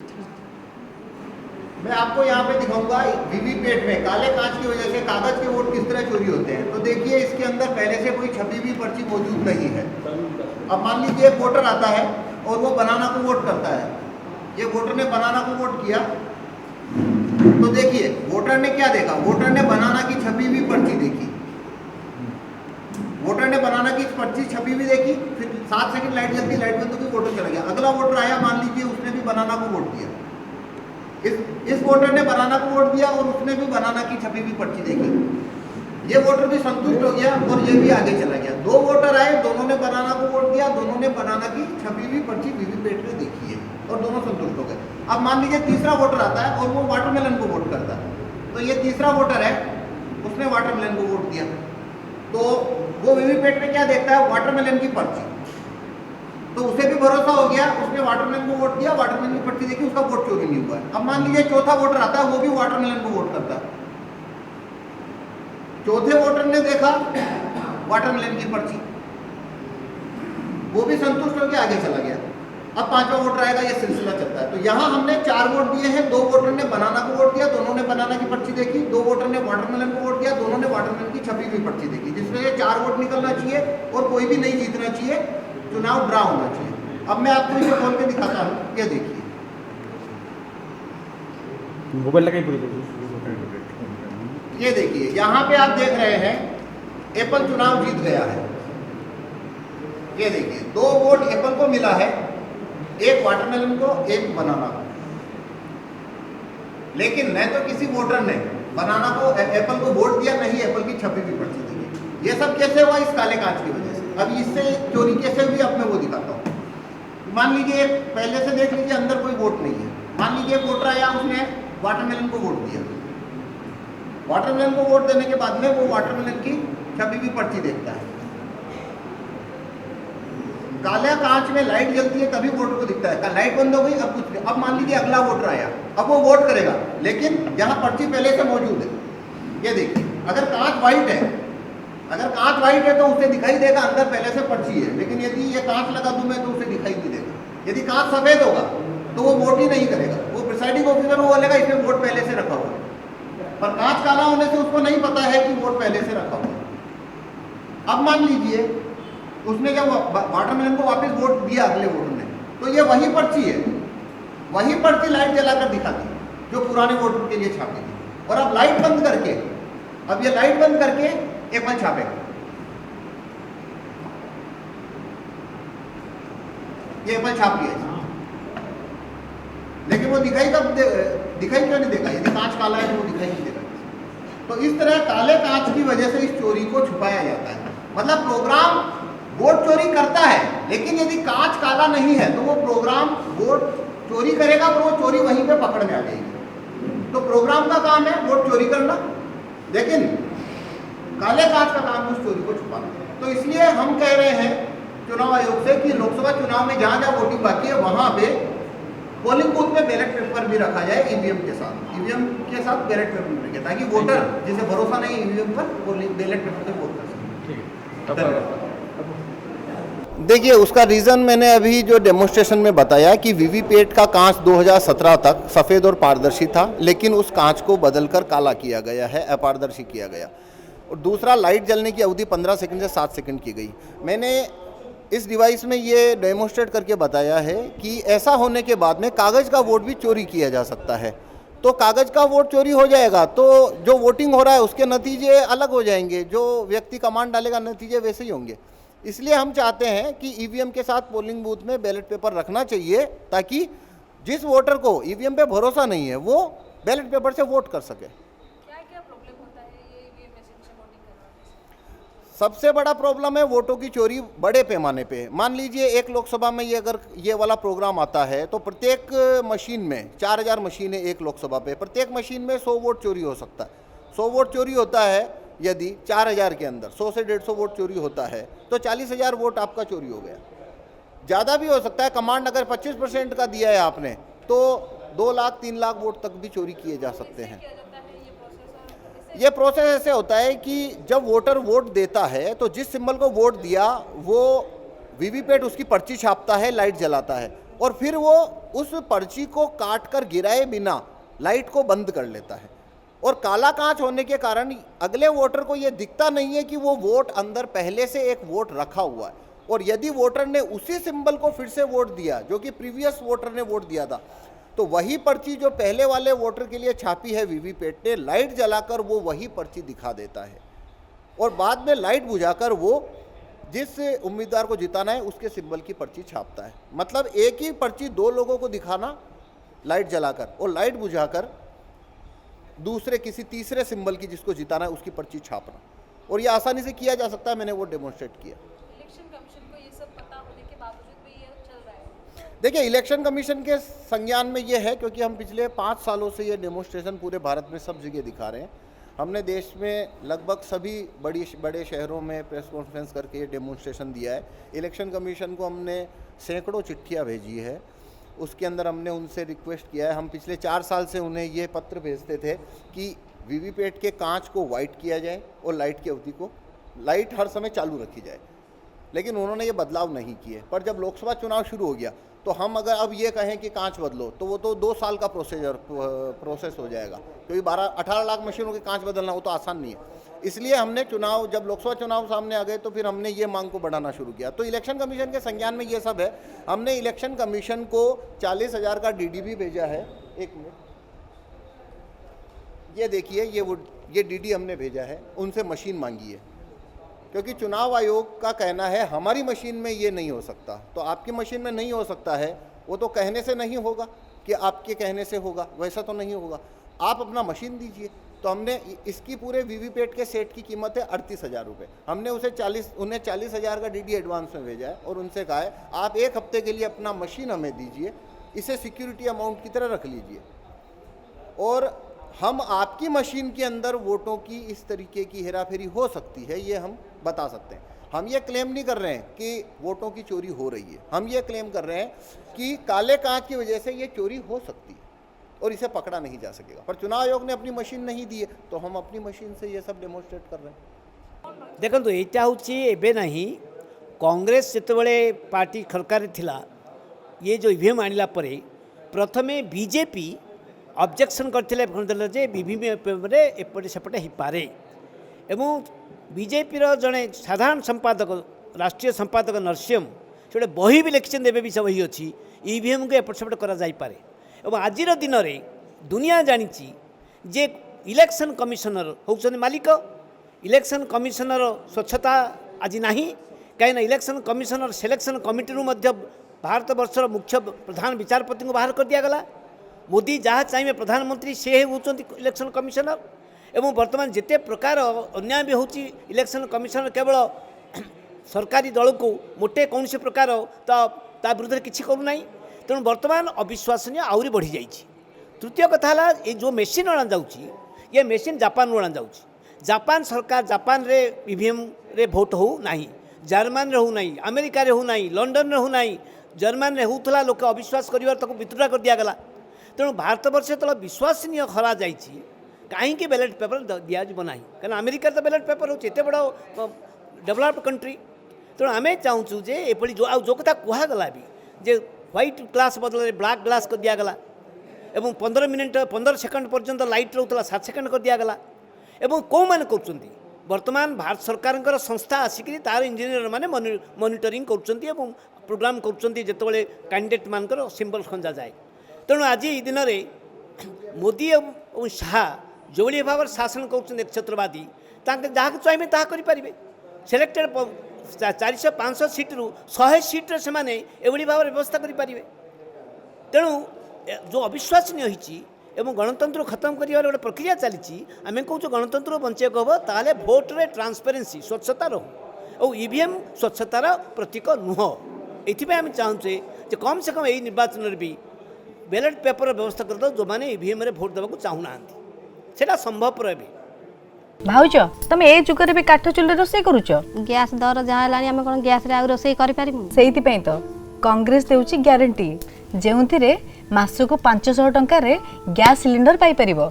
मैं आपको यहाँ पे दिखाऊंगा वीवीपैट में काले कांच की वजह से कागज के वोट किस तरह चोरी होते हैं। तो देखिए इसके अंदर पहले से कोई छपी हुई पर्ची मौजूद नहीं है। अब मान लीजिए एक वोटर आता है और वो बनाना को वोट करता है। ये वोटर ने बनाना को वोट किया, तो देखिए वोटर ने क्या देखा, वोटर ने बनाना की छपी हुई पर्ची देखी, वोटर ने बनाना की पर्ची छपी हुई देखी, फिर 7 सेकंड लाइट जलती, लाइट बंद होगी, वोटर चला गया। अगला वोटर आया, मान लीजिए उसने भी बनाना को वोट दिया। इस वोटर ने बनाना को वोट दिया और उसने भी बनाना की छपी हुई पर्ची देखी। ये वोटर भी संतुष्ट हो गया और ये भी आगे चला गया। 2 वोटर आए, दोनों ने बनाना को वोट दिया, दोनों ने बनाना की छपी हुई पर्ची वीवीपैट में देखी है और दोनों संतुष्ट हो गए। अब मान लीजिए तीसरा वोटर आता है और वो वाटरमेलन को वोट करता है। तो ये तीसरा वोटर है, उसने वाटरमेलन को वोट दिया, तो वो वीवीपैट में क्या देखता है, वाटरमेलन की पर्ची। तो उसे भी भरोसा हो गया, उसने वाटरमेलन को वोट दिया, वाटरमेलन की पर्ची देखी, उसका वोट चोरी नहीं हुआ है। अब मान लीजिए चौथा वोटर आता है, वो भी वाटरमेलन को वोट करता है। चौथे वोटर ने देखा वाटरमेलन की पर्ची, वो भी संतुष्ट होकर आगे चला गया। अब 5वां वोटर आएगा, ये सिलसिला चलता है। तो यहाँ हमने 4 वोट दिए हैं। 2 वोटर ने बनाना को वोट दिया, दोनों ने बनाना की पर्ची देखी। 2 वोटर ने वाटरमेलन को वोट दिया, दोनों ने वाटरमेलन की छपी हुई पर्ची देखी, जिसमें से 4 वोट निकलना चाहिए और कोई भी नहीं जीतना चाहिए, चुनाव ड्रा होना चाहिए। अब मैं आपको इसे खोल के दिखाता हूँ, ये देखिए। ये देखिए यहाँ पे आप देख रहे हैं एप्पल चुनाव जीत गया है। ये देखिए 2 वोट एप्पल को मिला है, 1 वाटरमेलन को, 1 बनाना को। लेकिन न तो किसी वोटर ने बनाना को एप्पल को वोट दिया, नहीं एप्पल की छपी हुई पर्ची दी। ये सब कैसे हुआ, इस काले कांच की वजह से। अब इससे चोरी कैसे हुई अब मैं वो दिखाता हूँ। मान लीजिए पहले से देख लीजिए अंदर कोई वोट नहीं है। मान लीजिए एक वोटर आया, उसने वाटरमेलन को वोट दिया। वाटरमेलन को वोट देने के बाद में वो वाटरमेलन की छपी हुई पर्ची देखता है। काले कांच में लाइट जलती है तभी वोटर को दिखता है। लाइट बंद हो गई, अब कुछ नहीं। अब मान लीजिए अगला वोटर आया, अब वो वोट करेगा, लेकिन यहाँ पर्ची पहले से मौजूद है। ये देखिए अगर कांच व्हाइट है, अगर कांच व्हाइट है तो उसे दिखाई देगा अंदर पहले से पर्ची है। लेकिन यदि ये कांच लगा दूं मैं तो उसे दिखाई नहीं देगा। यदि कांच सफेद होगा तो वो वोट ही नहीं करेगा। वो प्रिसाइडिंग ऑफिसर वो बोलेगा इसमें वोट पहले से रखा हुआ है, पर कांच काला होने से उसको नहीं पता है कि वोट पहले से रखा हुआ है। अब मान लीजिए उसने जब वाटरमेलन को वापस वोट दिया अगले वोटर ने, तो ये वही पर्ची है, वही पर्ची लाइट जलाकर दिखा दी जो पुराने वोटर के लिए छापी थी। और अब लाइट बंद करके, अब ये लाइट बंद करके एप्पल छापेगा। ये एप्पल छाप लिया, लेकिन वो दिखाई क्यों नहीं देगा? यदि कांच काला है तो वो दिखाई नहीं देगा। तो इस तरह काले कांच की वजह से इस चोरी को छुपाया जाता है। मतलब प्रोग्राम वोट चोरी करता है, लेकिन यदि कांच काला नहीं है तो वो प्रोग्राम वोट चोरी करेगा, पर वो चोरी वहीं पे पकड़ में आ जाएगी। तो प्रोग्राम का काम है वोट चोरी करना, लेकिन काले कांच का काम उस चोरी को छुपाना। तो इसलिए हम कह रहे हैं चुनाव आयोग से कि लोकसभा चुनाव में जहां जहां वोटिंग बाकी है वहां पे पोलिंग बूथ में बैलेट पेपर भी रखा जाए ईवीएम के साथ, ईवीएम के साथ बैलेट पेपर भी रखे, ताकि वोटर जिसे भरोसा नहीं ईवीएम पर बैलेट पेपर से वोट कर सके। देखिए उसका रीज़न मैंने अभी जो डेमोन्स्ट्रेशन में बताया कि वीवीपैट का कांच 2017 तक सफ़ेद और पारदर्शी था, लेकिन उस कांच को बदलकर काला किया गया है, अपारदर्शी किया गया। और दूसरा, लाइट जलने की अवधि 15 सेकंड से 7 सेकंड की गई। मैंने इस डिवाइस में ये डेमोन्स्ट्रेट करके बताया है कि ऐसा होने के बाद में कागज़ का वोट भी चोरी किया जा सकता है। तो कागज़ का वोट चोरी हो जाएगा तो जो वोटिंग हो रहा है उसके नतीजे अलग हो जाएंगे, जो व्यक्ति कमांड डालेगा नतीजे वैसे ही होंगे। इसलिए हम चाहते हैं कि ईवीएम के साथ पोलिंग बूथ में बैलेट पेपर रखना चाहिए, ताकि जिस वोटर को ईवीएम पे भरोसा नहीं है वो बैलेट पेपर से वोट कर सके। क्या प्रॉब्लम होता है ये ईवीएम मशीन से वोटिंग करवाने से? सबसे बड़ा प्रॉब्लम है वोटों की चोरी बड़े पैमाने पे। मान लीजिए एक लोकसभा में ये अगर ये वाला प्रोग्राम आता है तो प्रत्येक मशीन में 4000 मशीनें एक लोकसभा पे, प्रत्येक मशीन में 100 वोट चोरी हो सकता है। 100 वोट चोरी होता है, यदि 4000 के अंदर 100 से 150 वोट चोरी होता है तो 40,000 वोट आपका चोरी हो गया। ज़्यादा भी हो सकता है, कमांड अगर 25% का दिया है आपने तो 2 लाख 3 लाख वोट तक भी चोरी किए जा सकते हैं। ये प्रोसेस ऐसे होता है कि जब वोटर वोट देता है तो जिस सिंबल को वोट दिया वो वीवीपैट उसकी पर्ची छापता है, लाइट जलाता है। और फिर वो उस पर्ची को काट कर गिराए बिना लाइट को बंद कर लेता है। और काला कांच होने के कारण अगले वोटर को ये दिखता नहीं है कि वो वोट अंदर पहले से एक वोट रखा हुआ है, और यदि वोटर ने उसी सिंबल को फिर से वोट दिया जो कि प्रीवियस वोटर ने वोट दिया था, तो वही पर्ची जो पहले वाले वोटर के लिए छापी है वीवीपैट ने, लाइट जलाकर वो वही पर्ची दिखा देता है, और बाद में लाइट बुझाकर वो जिस उम्मीदवार को जिताना है उसके सिंबल की पर्ची छापता है। मतलब एक ही पर्ची दो लोगों को दिखाना लाइट जलाकर, और लाइट बुझाकर दूसरे किसी तीसरे सिंबल की जिसको जिताना है उसकी पर्ची छापना, और ये आसानी से किया जा सकता है। मैंने वो डेमोन्स्ट्रेट किया। इलेक्शन कमीशन को ये सब पता होने के बावजूद भी ये चल रहा है। देखिए, इलेक्शन कमीशन के संज्ञान में ये है, क्योंकि हम पिछले 5 सालों से ये डेमोन्स्ट्रेशन पूरे भारत में सब जगह दिखा रहे हैं। हमने देश में लगभग सभी बड़े शहरों में प्रेस कॉन्फ्रेंस करके ये डेमोन्स्ट्रेशन दिया है। इलेक्शन कमीशन को हमने सैकड़ों चिट्ठियाँ भेजी है, उसके अंदर हमने उनसे रिक्वेस्ट किया है। हम पिछले 4 साल से उन्हें ये पत्र भेजते थे कि वीवीपैट के कांच को वाइट किया जाए और लाइट की अवधि को लाइट हर समय चालू रखी जाए, लेकिन उन्होंने ये बदलाव नहीं किए। पर जब लोकसभा चुनाव शुरू हो गया तो हम अगर अब ये कहें कि कांच बदलो तो वो तो 2 साल का प्रोसेस हो जाएगा, क्योंकि 18 लाख मशीनों के कांच बदलना वो तो आसान नहीं है। इसलिए हमने जब लोकसभा चुनाव सामने आ गए तो फिर हमने ये मांग को बढ़ाना शुरू किया। तो इलेक्शन कमीशन के संज्ञान में ये सब है। हमने इलेक्शन कमीशन को 40,000 का डीडी भी भेजा है। एक मिनट, ये देखिए, ये डीडी हमने भेजा है, उनसे मशीन मांगी है, क्योंकि चुनाव आयोग का कहना है हमारी मशीन में ये नहीं हो सकता। तो आपकी मशीन में नहीं हो सकता है, वो तो कहने से नहीं होगा कि आपके कहने से होगा, वैसा तो नहीं होगा। आप अपना मशीन दीजिए। तो हमने इसकी पूरे वीवीपैट के सेट की कीमत है 38,000 रुपये। हमने उन्हें 40,000 का डीडी एडवांस में भेजा है और उनसे कहा है आप 1 हफ्ते के लिए अपना मशीन हमें दीजिए, इसे सिक्योरिटी अमाउंट की तरह रख लीजिए, और हम आपकी मशीन के अंदर वोटों की इस तरीके की हेराफेरी हो सकती है ये हम बता सकते हैं। हम ये क्लेम नहीं कर रहे हैं कि वोटों की चोरी हो रही है, हम ये क्लेम कर रहे हैं कि काले कांच की वजह से ये चोरी हो सकती है और इसे पकड़ा नहीं जा सकेगा। पर चुनाव आयोग ने अपनी मशीन नहीं दी है, तो हम अपनी मशीन से ये सब डेमोन्स्ट्रेट कर रहे हैं। देखो यहाँ हूँ नहीं, कांग्रेस जितेबाला पार्टी सरकार थिला, ये जो ईवीएम आणला परे प्रथमे बीजेपी ऑब्जेक्शन करते जे ईवीएम रे एपटे सेपटे हो पारे, एवं बीजेपी जड़े साधारण संपादक राष्ट्रीय संपादक नरसिंह से बही भी लिखिं देवे भी बही अच्छी ईवीएम को एपट सेपट कराइपे। और आज दिन में दुनिया जानी जे इलेक्शन कमिशनर होउछन मालिक, इलेक्शन कमिशनर स्वच्छता आज ना कहीं election commissioner selection committee Bharat वर्षर मुख्य प्रधान विचारपति को बाहर कर दिगला। मोदी जहाँ चाहिए प्रधानमंत्री से होती इलेक्शन कमिशनर, एवं वर्तमान जिते प्रकार अन्याय भी होची इलेक्शन कमिशनर केवल सरकारी दल को मोटे कौन से प्रकार ता विरुद्ध किसी करूना। तेणु वर्तमान अविश्वसनीय आहरी बढ़ी जाइए। तृतीय कथा है ये जो मेसीन अणा जाऊँगी, ये मेसीन जापान अणा जाऊँगी। जापान सरकार जापान रे ईवीएम रे भोट हो ना, जर्मन रे हो ना, अमेरिका रे हो ना, लंडन रे हो ना, जर्मन रे होता लोक अविश्वास कर वित्ड्रा कर दिगला। तेणु भारत वर्ष जो विश्वसनीय हरा जा कहीं बैलेट पेपर दिज्व ना, कहीं अमेरिका तो बैलेट पेपर होते एत बड़ डेवलप्ड कंट्री। तेणु आम चाहूँ जे ये जो कथा कहगला भी जे व्हाइट ग्लास बदल ब्लैक ग्लास कर दिगला, एवं 15 सेकंड पर्यंत लाइट रोला 7 सेकंड कर दिगला। एवं कौ मैंने कर वर्तमान भारत सरकार संस्था आसिक तार इंजीनियर मैंने मॉनिटरिंग कर प्रोग्राम करते कैंडिडेट मान सिंबल खंजा जाए। तेणु आज दिन में मोदी और शाह जो भाव शासन कर क्षेत्रवादी जहाँ चाहिए ता करें। सिलेक्टेड 400-500 सीट्रु 100 सीट्रे से भाव व्यवस्था करें। तेणु जो अविश्वसनीय होती एवं गणतंत्र खत्म कर गोटे प्रक्रिया चली, आम कहूँ गणतंत्र बंचे हम ताले भोट रे ट्रांसपेरेंसी स्वच्छता रो और ईवीएम स्वच्छतार प्रतीक नुह। ये आम चाहूँचे कम से कम यही निर्वाचन भी बैलेट पेपर व्यवस्था कर दो जो मैंने ईवीएम रे भोट देवा चाहूना सेटा संभव रहे। भाउज तुम ए जुगर भी काठ चुल्ली रोषे करूच? गैस दर जहाँ है आम कौन गैस रे रोषे करें से तो कांग्रेस देउची ग्यारंटी जो मासको 500 टंका रे गैस सिलिंडर पाई परिबो।